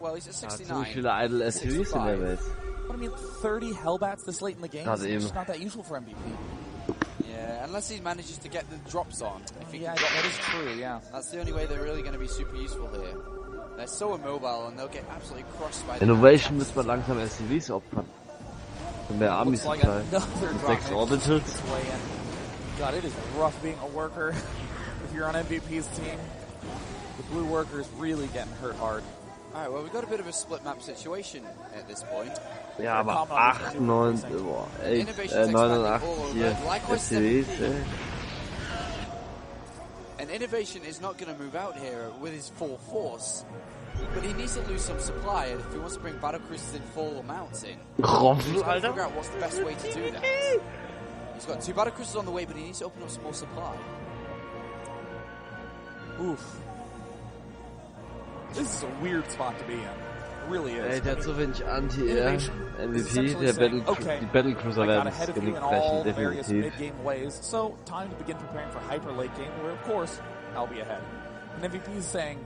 well, he's at 69. Ziemlich viele idle SUVs in der Welt. What I mean, 30 Hellbats this late in the game is just not that useful for MVP. Yeah, unless he manages to get the drops on. Yeah, that is true, yeah. That's the only way they're really going to be super useful here. They're so immobile and they'll get absolutely crushed by the Innovation müsste man langsam SUVs opfern. Und mehr Army Looks like Supply. another Mit drop 6 Orbitals. God, it is rough being a worker if you're on MVP's team. The blue worker's really getting hurt hard. Alright, well, we've got a bit of a split map situation at this point. Ja, aber 8, 9, 89 hier SUVs, And Innovation is not going to move out here with his full force, but he needs to lose some supply if he wants to bring battle cruisers in full amounts in. He's got to figure out what's the best way to do that. He's got 2 battle cruisers on the way, but he needs to open up some more supply. Oof. This is a weird spot to be in. It really is. Ey, der hat so wenig Anti-Air. MVP, die Battlecruiser werden das Genick brechen, definitiv. Mid-game ways, so time to begin preparing for hyper late game, where of course I'll be ahead. And MVP is saying,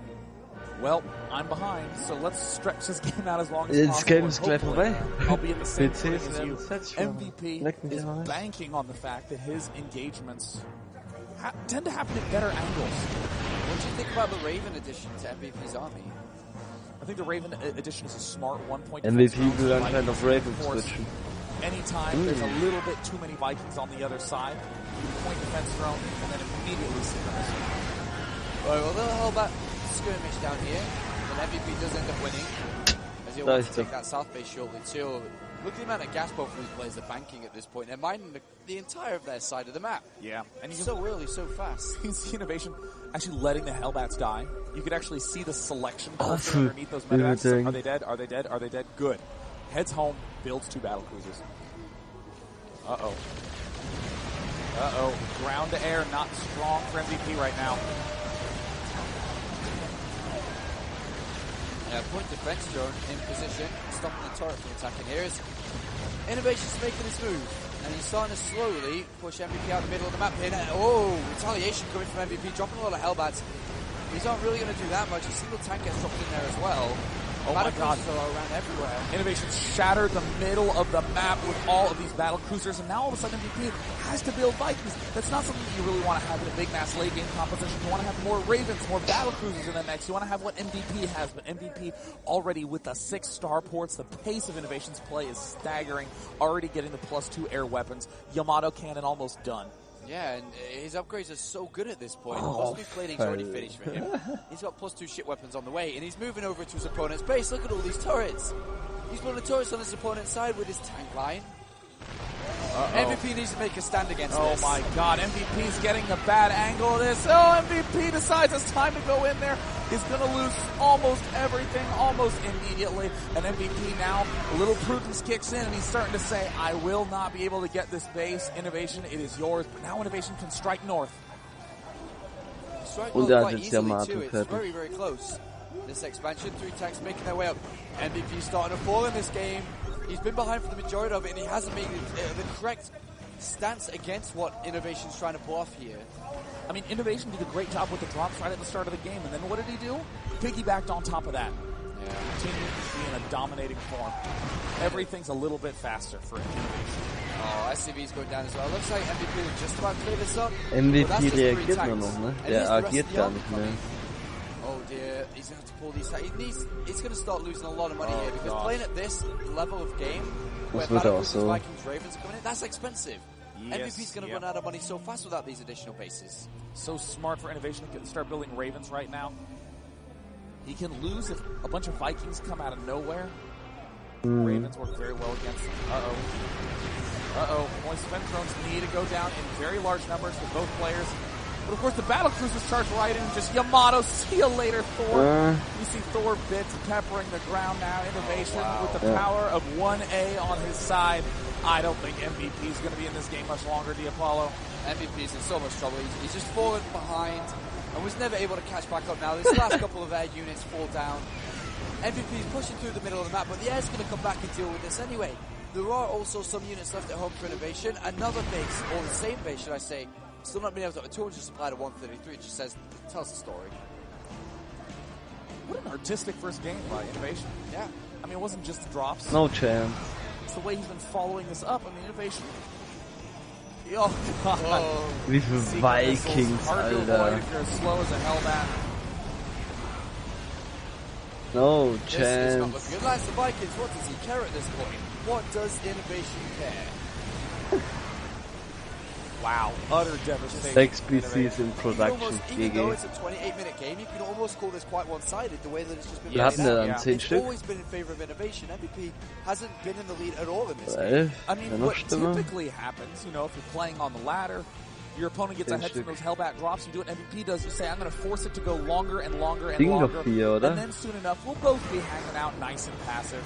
well, I'm behind, so let's stretch this game out as long as possible. Das Game ist gleich vorbei. I'll be at the same footing as you. MVP is banking on the fact that his engagements tend to happen at better angles. What do you think about the Raven addition to MVP's army? I think the Raven addition is a smart 1-point MVP will anscheinend auf Raven switchen. Anytime there's a little bit too many Vikings on the other side, you point defense drone and then immediately synchronize. Alright, well, they'll hold that skirmish down here, but MVP does end up winning, as he'll want to take that south base shortly too. Look at the amount of gas both of these players are banking at this point. They're mining the entire of their side of the map. Yeah. And he's so early, so fast. You can see Innovation actually letting the Hellbats die. You could actually see the selection underneath those medevacs. Are they dead? Are they dead? Are they dead? Good. Heads home, builds 2 battle cruisers. Uh-oh. Uh-oh. Ground to air, not strong for MVP right now. Yeah, point defense drone in position, stopping the turret from attacking here. Innovation's making his move, and he's starting to slowly push MVP out the middle of the map here. Oh, retaliation coming from MVP, dropping a lot of Hellbats. He's not really going to do that much. A single tank gets dropped in there as well. Oh my God. Are around everywhere. Innovation shattered the middle of the map with all of these battle cruisers, and now all of a sudden MVP has to build Vikings. That's not something you really want to have in a big mass late game composition. You want to have more Ravens, more battle cruisers in the mix. You want to have what MVP has, but MVP already with the 6 starports, the pace of Innovation's play is staggering, already getting the +2 air weapons. Yamato cannon almost done. Yeah, and his upgrades are so good at this point. Most plating's already finished for him. He's got +2 ship weapons on the way, and he's moving over to his opponent's base. Look at all these turrets. He's building turrets on his opponent's side with his tank line. MVP needs to make a stand against this. Oh my God, MVP's getting a bad angle of this. Oh, MVP decides it's time to go in there. He's going to lose almost everything, almost immediately. And MVP now, a little prudence kicks in, and he's starting to say, I will not be able to get this base. Innovation, it is yours. But now Innovation can strike north. Strike north quite easily too. It's very, very close. This expansion, 3 tanks making their way up. MVP starting to fall in this game. He's been behind for the majority of it, and he hasn't made the correct stance against what Innovation's trying to pull off here. I mean, Innovation did a great job with the drops right at the start of the game, and then what did he do? Piggybacked on top of that. Yeah. Continued to be in a dominating form. Everything's a little bit faster for Innovation. Oh, SCV's going down as well. Looks like MVP will just about clear this up. MVP reagiert nur noch, ne? Der agiert gar nicht mehr. Oh dear, he's going to have to pull these. He's going to start losing a lot of money here because playing at this level of game, where Vikings, Ravens are coming in, that's expensive. Yes, MVP's going to run out of money so fast without these additional bases. So smart for Innovation to start building Ravens right now. He can lose if a bunch of Vikings come out of nowhere. Ravens work very well against them. Points defense drones need to go down in very large numbers for both players. But of course the battle cruisers charge right in, just Yamato, see you later, Thor. You see Thor bits peppering the ground now. Innovation with the power of 1A on his side. I don't think MVP is going to be in this game much longer, the Apollo. MVP's in so much trouble. He's just fallen behind and was never able to catch back up now. This last couple of air units fall down. MVP is pushing through the middle of the map, but the air's going to come back and deal with this anyway. There are also some units left at home for Innovation. Another base, or the same base, should I say, still not being able to have a 200 supply to 133. It just tells the story. What an artistic first game by Innovation. Yeah. I mean, it wasn't just the drops. No chance. It's the way he's been following this up. I mean, Innovation. Oh, God. Oh. Wie viele Vikings, Hard to avoid Alter. if you're as slow as a Hellbat. No This is not chance. looking good. Like the Vikings, what does he care at this point? What does Innovation care? Wow. Utter devastation. 6 BCs in You can production, almost, even though GG. it's a 28-minute game, you can almost call this quite one-sided, the way that it's just been Wir hatten played ja out. dann 10 It's Stück. always been in favor of Innovation. MVP hasn't been in the lead at all in this 12, game. I mean, wenn noch what Stimme. typically happens, you know, if you're playing on the ladder, your opponent gets 10 ahead from Stück. those Hellbat drops, you do what MVP does, you say, I'm going to force it to go longer and longer and Ging doch longer. 4, oder? And then soon enough, we'll both be hanging out nice and passive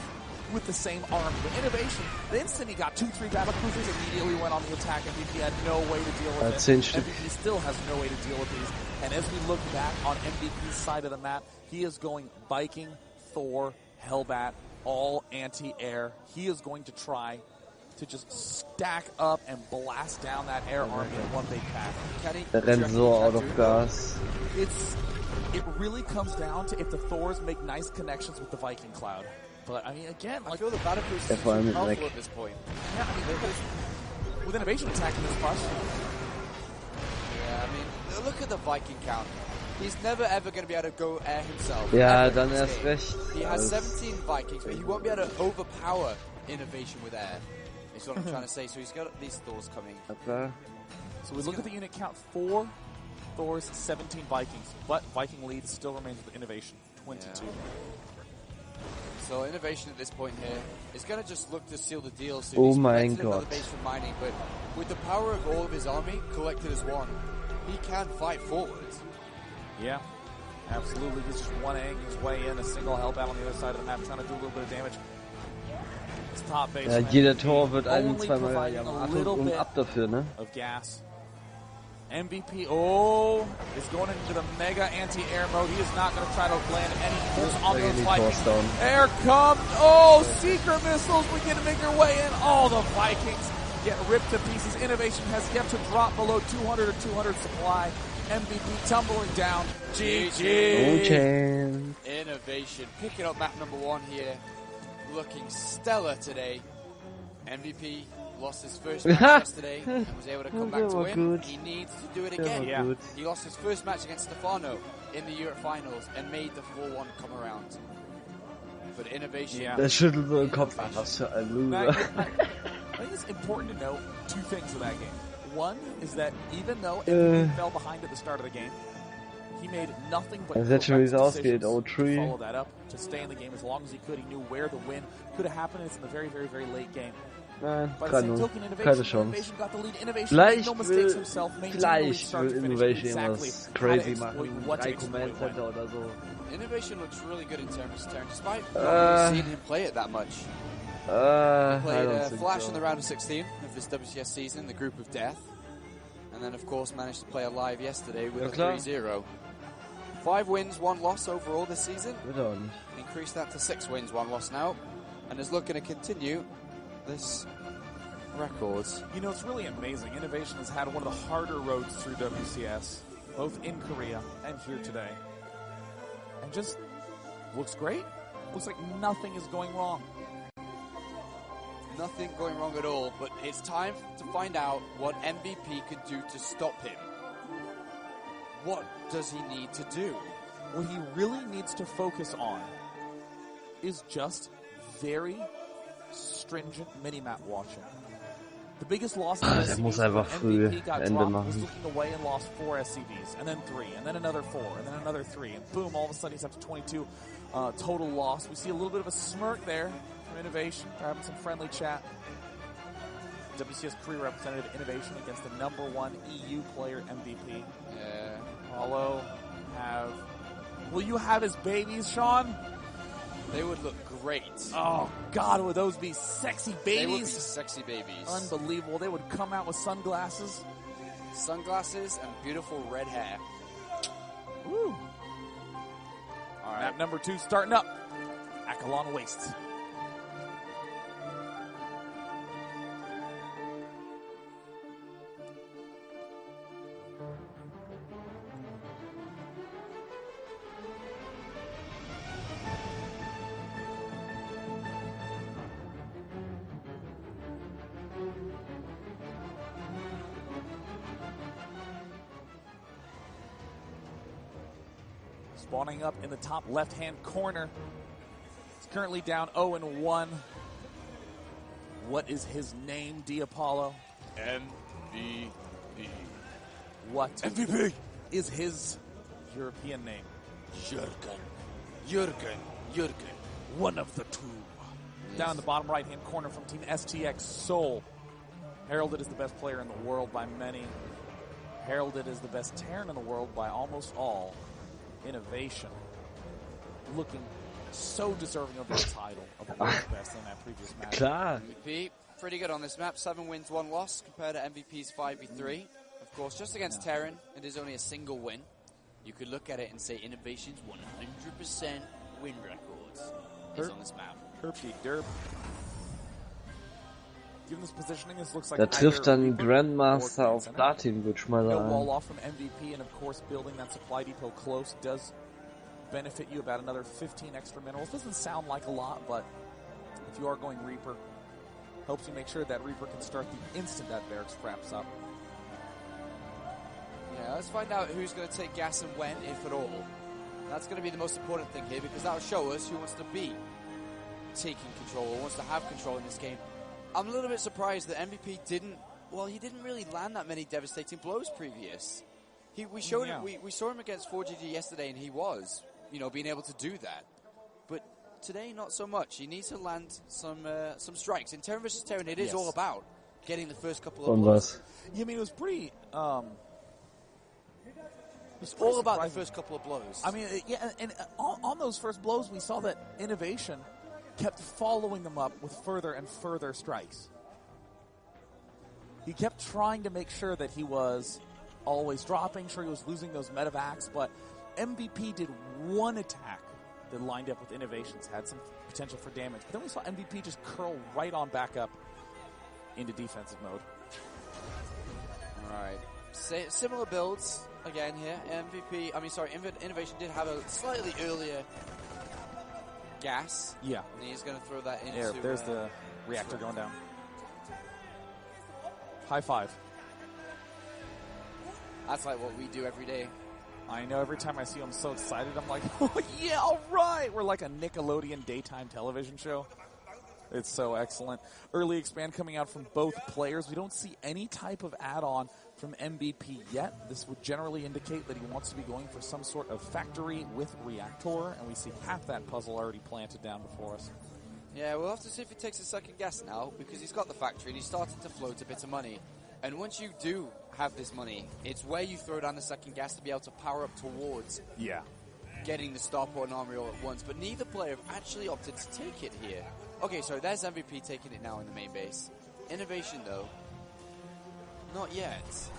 with the same arm. But Innovation, the instant he got 2-3 battlecruisers, immediately went on the attack. MVP had no way to deal with it. 10 Stück. MVP still has no way to deal with these. And as we look back on MVP's side of the map, he is going Viking, Thor, Hellbat, all anti-air. He is going to try to just stack up and blast down that air army in one big pack. Kenny, Der rennt so out of gas. it really comes down to if the Thors make nice connections with the Viking cloud. But I mean, again, I like, feel the Battlecruiser is vor allem powerful like- at this point. yeah, I mean, with Innovation attacking this push, Yeah, I mean, look at the Viking count. He's never ever going to be able to go air himself. Ja, ever in dann this erst game. recht. He has Als- 17 Vikings, but he won't be able to overpower Innovation with air. Is what I'm trying to say. So he's got these Thors coming. Klar. so we look at the unit count: 4 Thors, 17 Vikings. But Viking lead still remains with Innovation, 22. Yeah. So Innovation at this point here is going to just look to seal the deal. So Oh he's mein protected another Gott. base from mining, but with the power of all of his army collected as one, he can fight forward. Yeah, absolutely. He's just one egg his way in, a single Hellbat on the other side of the map, trying to do a little bit of damage. His top base. Ja, jeder Tor wird ein, only zweimal providing a Yamato little und bit ab dafür, ne? of gas. MVP, is going into the mega anti-air mode. He is not going to try to land any pulse on those Vikings. down. Air comes. Secret missiles begin to make their way in. All the Vikings get ripped to pieces. Innovation has yet to drop below 200 or 200 supply. MVP tumbling down. GG. No chance. Innovation picking up map number 1 here, looking stellar today. MVP lost his first match yesterday and was able to come back to win. Good. He needs to do it Der again. war Yeah. gut. He lost his first match against Stefano in the Europe Finals and made the 4-1 come around. But Innovation, Yeah. Der schüttelt so den Kopf. Ach, was für ein Now, Loser. I think it's important to note 2 things with that game. One is that even though MVP fell behind at the start of the game, he made nothing but Das ist jetzt schon, wie es correct ausgeht. decisions to 0-3. follow that up, to stay in the game as long as he could. He knew where the win could have happened. It's in the very, very, very late game. Nein, By the same 3-0. token, Keine Innovation Chance. got the lead. Innovation made Vielleicht no mistakes will, himself, maintained the lead vielleicht start will to finish, Innovation exactly irgendwas how to crazy exploit machen. what to 3 exploit Command when. Center oder so. Innovation looks really good in terms of turn, despite not really seeing him play it that much. I Played don't think Flash so. in the round of 16 of this WCS season, the Group of Death. And then, of course, managed to play alive yesterday with Ja, a klar. 3-0. 5 wins, 1 loss overall this season. Wird auch nicht. Increased that to 6 wins, 1 loss now. And is looking to continue this record. You know, it's really amazing. Innovation has had one of the harder roads through WCS, both in Korea and here today. And just looks great. Looks like nothing is going wrong. Nothing going wrong at all, but it's time to find out what MVP can do to stop him. What does he need to do? What he really needs to focus on is just very stringent minimap watching. The biggest loss in Der SCVs muss when einfach früh MVP got Ende dropped was machen. looking away and lost 4 SCVs, and then 3, and then another 4, and then another 3, and boom, all of a sudden he's up to 22 total loss. We see a little bit of a smirk there from Innovation. They're having some friendly chat. WCS Korea representative Innovation against the #1 EU player MVP. Yeah. Paulo will you have his babies, Sean? They would look great. Oh, God, would those be sexy They would be babies? sexy babies. Unbelievable. They would come out with sunglasses. Sunglasses and beautiful red hair. Woo. All right. Map number 2 starting up. Akalon Wastes. spawning up in the top left-hand corner. He's currently down 0-1. What is his name, Diapollo? MVP. What MVP is his European name? Jürgen. One of the two. Yes. Down in the bottom right-hand corner from Team STX Seoul. Heralded as the best player in the world by many. Heralded as the best Terran in the world by almost all. Innovation. Looking so deserving of the title of the world's best in that previous match. Klar. MVP, pretty good on this map. 7 wins, 1 loss compared to MVP's 5v3. Of course, just against Terran, it is only a single win. You could look at it and say Innovation's 100% win records is on this map. Herpy derp. Given this positioning, this looks like Da trifft dann Grandmaster auf Platin, würde ich mal No sagen. wall off from MVP, and of course, building that supply depot close does benefit you about another 15 extra minerals. Doesn't sound like a lot, but if you are going Reaper, helps you make sure that Reaper can start the instant that barracks wraps up. Yeah, let's find out who's going to take gas and when, if at all. That's going to be the most important thing here, because that will show us who wants to be taking control or wants to have control in this game. I'm a little bit surprised that MVP didn't really land that many devastating blows previous. We saw him against 4GG yesterday, and he was, being able to do that. But today, not so much. He needs to land some strikes. In Terran vs. Terran, it is all about getting the first couple of blows. Yeah, I mean, it was pretty... It's all about the first couple of blows. I mean, yeah, and on those first blows, we saw that Innovation kept following them up with further and further strikes. He kept trying to make sure that he was always dropping, sure he was losing those medevacs, but MVP did one attack that lined up with Innovations, had some potential for damage. But then we saw MVP just curl right on back up into defensive mode. All right. Similar builds again here. Innovation did have a slightly earlier gas. Yeah. And he's going to throw that into... Yeah, there's the reactor going down. High five. That's like what we do every day. I know, every time I see you, I'm so excited. I'm like, oh, yeah, all right. We're like a Nickelodeon daytime television show. It's so excellent. Early expand coming out from both players. We don't see any type of add-on from MVP yet. This would generally indicate that he wants to be going for some sort of factory with reactor, and we see half that puzzle already planted down before us. Yeah, we'll have to see if he takes a second gas now, because he's got the factory and he's starting to float a bit of money. And once you do have this money, it's where you throw down the second gas to be able to power up towards getting the starport and armory all at once. But neither player have actually opted to take it here. Okay, so there's MVP taking it now in the main base. Innovation, though, not yet.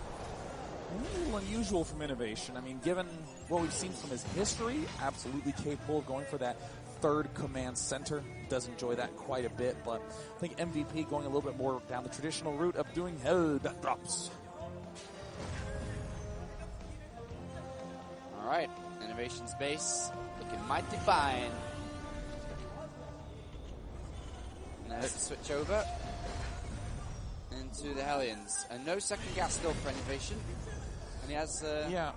A little unusual from Innovation. I mean, given what we've seen from his history, absolutely capable of going for that third command center. Does enjoy that quite a bit, but I think MVP going a little bit more down the traditional route of doing hell drops. All right, Innovation's base looking mighty fine. Now to switch over into the Hellions. And no second gas still for Innovation. And he has... Yeah.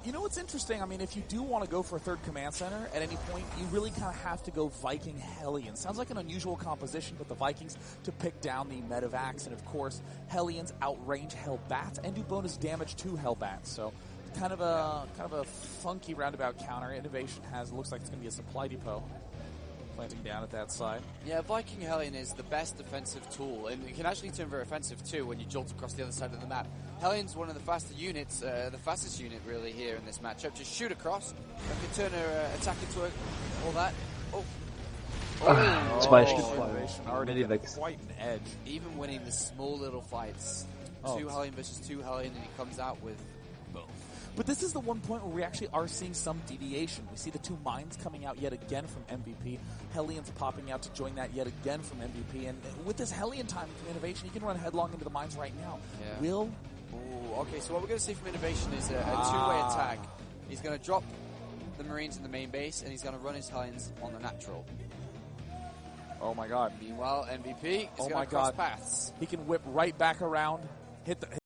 You know what's interesting? I mean, if you do want to go for a third command center at any point, you really kind of have to go Viking Hellions. Sounds like an unusual composition, but the Vikings to pick down the medevacs. And, of course, Hellions outrange Hellbats and do bonus damage to Hellbats. So kind of a funky roundabout counter. Innovation looks like it's going to be a supply depot planting down at that side. Yeah, Viking Hellion is the best defensive tool, and it can actually turn very offensive too when you jolt across the other side of the map. Hellion's one of the faster units, the fastest unit really here in this matchup. Just shoot across, and can turn her attack into all that. Zwei Stück already quite an edge. Even winning the small little fights. 2 Hellion versus 2 Hellion, and he comes out with both. But this is the one point where we actually are seeing some deviation. We see the 2 mines coming out yet again from MVP. Hellions popping out to join that yet again from MVP. And with this Hellion time from Innovation, he can run headlong into the mines right now. Yeah. Okay, so what we're going to see from Innovation is a 2-way attack. He's going to drop the Marines in the main base, and he's going to run his Hellions on the natural. Oh my god. Meanwhile, MVP is going to cross paths. He can whip right back around, hit the